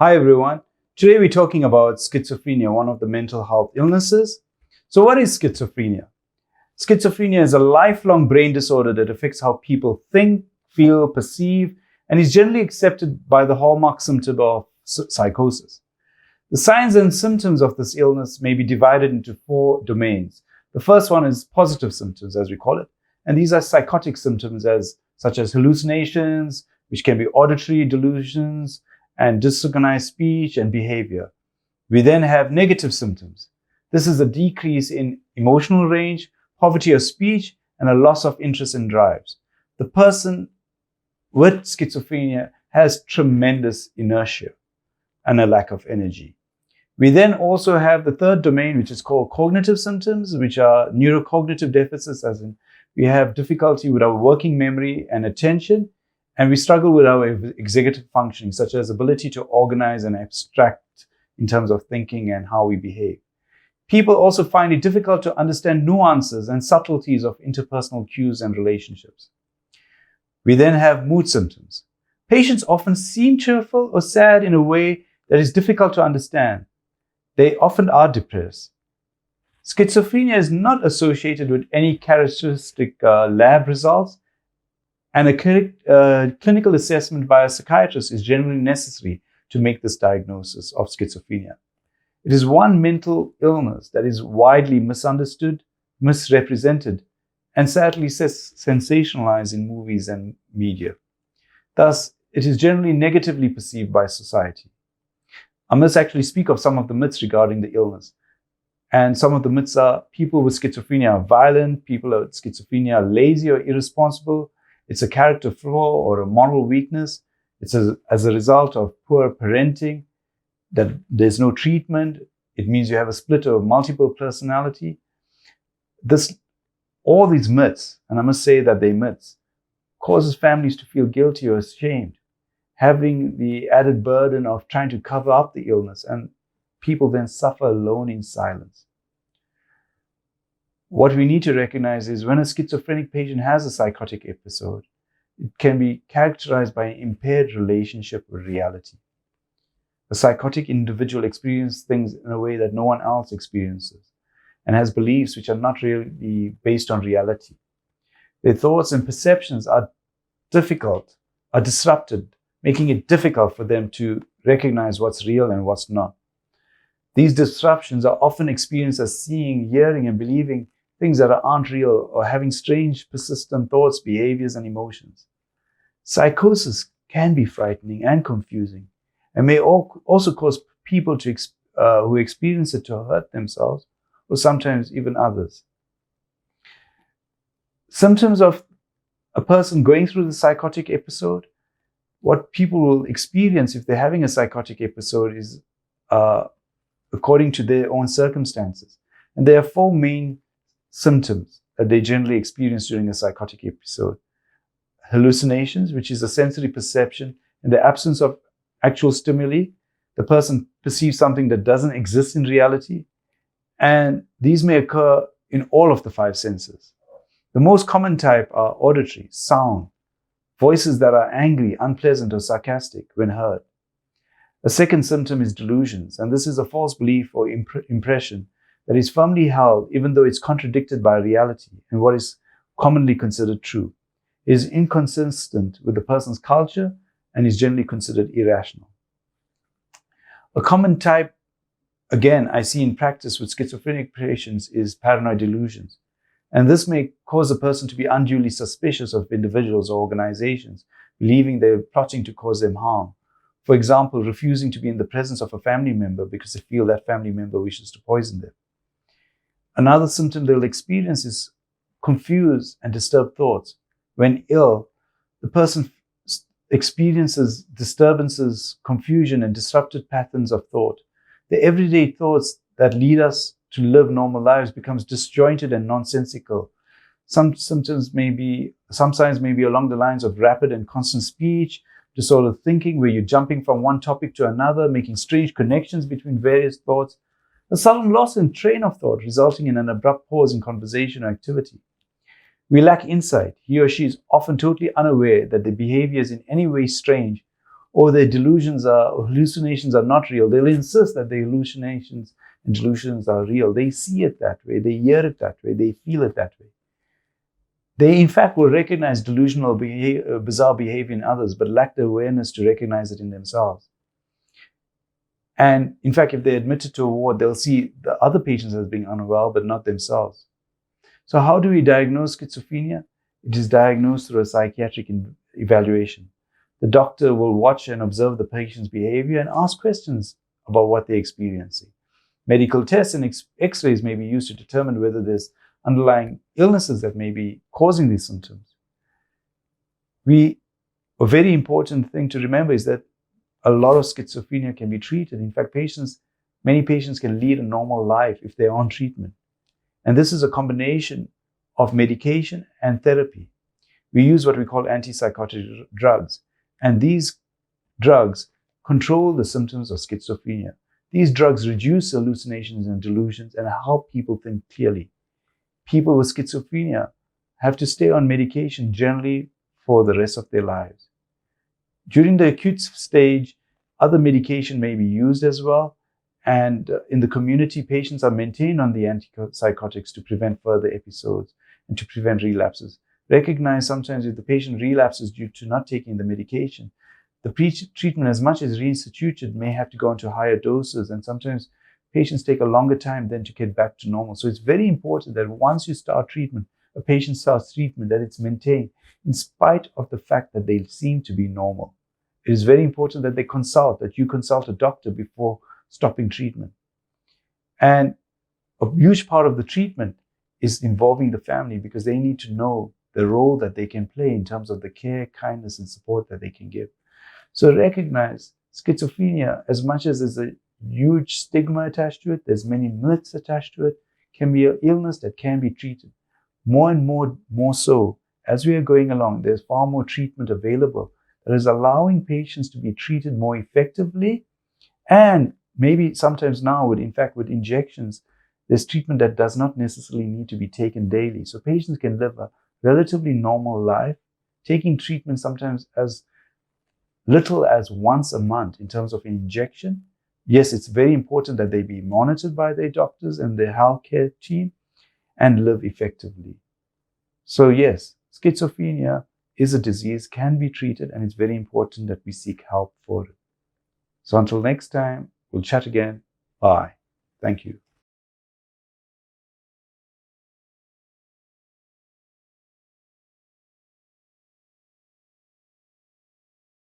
Hi everyone. Today we're talking about schizophrenia, one of the mental health illnesses. So what is schizophrenia? Schizophrenia is a lifelong brain disorder that affects how people think, feel, perceive, and is generally accepted by the hallmark symptom of psychosis. The signs and symptoms of this illness may be divided into four domains. The first one is positive symptoms, as we call it, and these are psychotic symptoms such as hallucinations, which can be auditory delusions, and disorganized speech and behavior. We then have negative symptoms. This is a decrease in emotional range, poverty of speech, and a loss of interest and drives. The person with schizophrenia has tremendous inertia and a lack of energy. We then also have the third domain, which is called cognitive symptoms, which are neuro-cognitive deficits, as in we have difficulty with our working memory and attention, and we struggle with our executive functioning, such as ability to organize and abstract in terms of thinking and how we behave. People also find it difficult to understand nuances and subtleties of interpersonal cues and relationships. We then have mood symptoms. Patients often seem cheerful or sad in a way that is difficult to understand. They often are depressed. Schizophrenia is not associated with any characteristic lab results, and a clinical assessment by a psychiatrist is generally necessary to make this diagnosis of schizophrenia. It is one mental illness that is widely misunderstood, misrepresented, and sadly sensationalized in movies and media. Thus, it is generally negatively perceived by society. I must actually speak of some of the myths regarding the illness. And some of the myths are people with schizophrenia are violent, people with schizophrenia are lazy or irresponsible, it's a character flaw or a moral weakness. It's as a result of poor parenting, that there's no treatment. It means you have a split or multiple personality. All these myths, and I must say that they're myths, causes families to feel guilty or ashamed, having the added burden of trying to cover up the illness, and people then suffer alone in silence. What we need to recognize is when a schizophrenic patient has a psychotic episode, it can be characterized by an impaired relationship with reality. A psychotic individual experiences things in a way that no one else experiences and has beliefs which are not really based on reality. Their thoughts and perceptions are disrupted, making it difficult for them to recognize what's real and what's not. These disruptions are often experienced as seeing, hearing, and believing things that aren't real, or having strange, persistent thoughts, behaviors, and emotions. Psychosis can be frightening and confusing, and may also cause people who experience it to hurt themselves, or sometimes even others. Symptoms of a person going through the psychotic episode, what people will experience if they're having a psychotic episode is according to their own circumstances. And there are four main symptoms that they generally experience during a psychotic episode. Hallucinations, which is a sensory perception in the absence of actual stimuli. The person perceives something that doesn't exist in reality. And these may occur in all of the five senses. The most common type are auditory, sound, voices that are angry, unpleasant, or sarcastic when heard. A second symptom is delusions, and this is a false belief or impression that is firmly held even though it's contradicted by reality and what is commonly considered true. It is inconsistent with the person's culture and is generally considered irrational. A common type, again, I see in practice with schizophrenic patients is paranoid delusions. And this may cause a person to be unduly suspicious of individuals or organizations, believing they're plotting to cause them harm. For example, refusing to be in the presence of a family member because they feel that family member wishes to poison them. Another symptom they'll experience is confused and disturbed thoughts. When ill, the person experiences disturbances, confusion, and disrupted patterns of thought. The everyday thoughts that lead us to live normal lives becomes disjointed and nonsensical. Some signs may be along the lines of rapid and constant speech, disordered thinking, where you're jumping from one topic to another, making strange connections between various thoughts, a sudden loss in train of thought, resulting in an abrupt pause in conversation or activity. We lack insight. He or she is often totally unaware that their behavior is in any way strange or their delusions or hallucinations are not real. They'll insist that the hallucinations and delusions are real. They see it that way, they hear it that way, they feel it that way. They, in fact, will recognize delusional bizarre behavior in others, but lack the awareness to recognize it in themselves. And in fact, if they're admitted to a ward, they'll see the other patients as being unwell, but not themselves. So how do we diagnose schizophrenia? It is diagnosed through a psychiatric evaluation. The doctor will watch and observe the patient's behavior and ask questions about what they're experiencing. Medical tests and x-rays may be used to determine whether there's underlying illnesses that may be causing these symptoms. A very important thing to remember is that a lot of schizophrenia can be treated. In fact, many patients can lead a normal life if they're on treatment. And this is a combination of medication and therapy. We use what we call antipsychotic drugs. And these drugs control the symptoms of schizophrenia. These drugs reduce hallucinations and delusions and help people think clearly. People with schizophrenia have to stay on medication generally for the rest of their lives. During the acute stage, other medication may be used as well. And in the community, patients are maintained on the antipsychotics to prevent further episodes and to prevent relapses. Recognize sometimes if the patient relapses due to not taking the medication, the treatment, as much as reinstituted, may have to go into higher doses, and sometimes patients take a longer time then to get back to normal. So it's very important that once you start treatment, a patient starts treatment, that it's maintained in spite of the fact that they seem to be normal. It is very important that that you consult a doctor before stopping treatment. And a huge part of the treatment is involving the family, because they need to know the role that they can play in terms of the care, kindness, and support that they can give. So recognize schizophrenia, as much as there's a huge stigma attached to it, there's many myths attached to it, can be an illness that can be treated. More and more so, as we are going along, there's far more treatment available that is allowing patients to be treated more effectively. And maybe sometimes now, with injections, there's treatment that does not necessarily need to be taken daily. So patients can live a relatively normal life, taking treatment sometimes as little as once a month in terms of injection. Yes, it's very important that they be monitored by their doctors and their healthcare team and live effectively. So yes, schizophrenia is a disease, can be treated, and it's very important that we seek help for it. So until next time, we'll chat again. Bye. Thank you.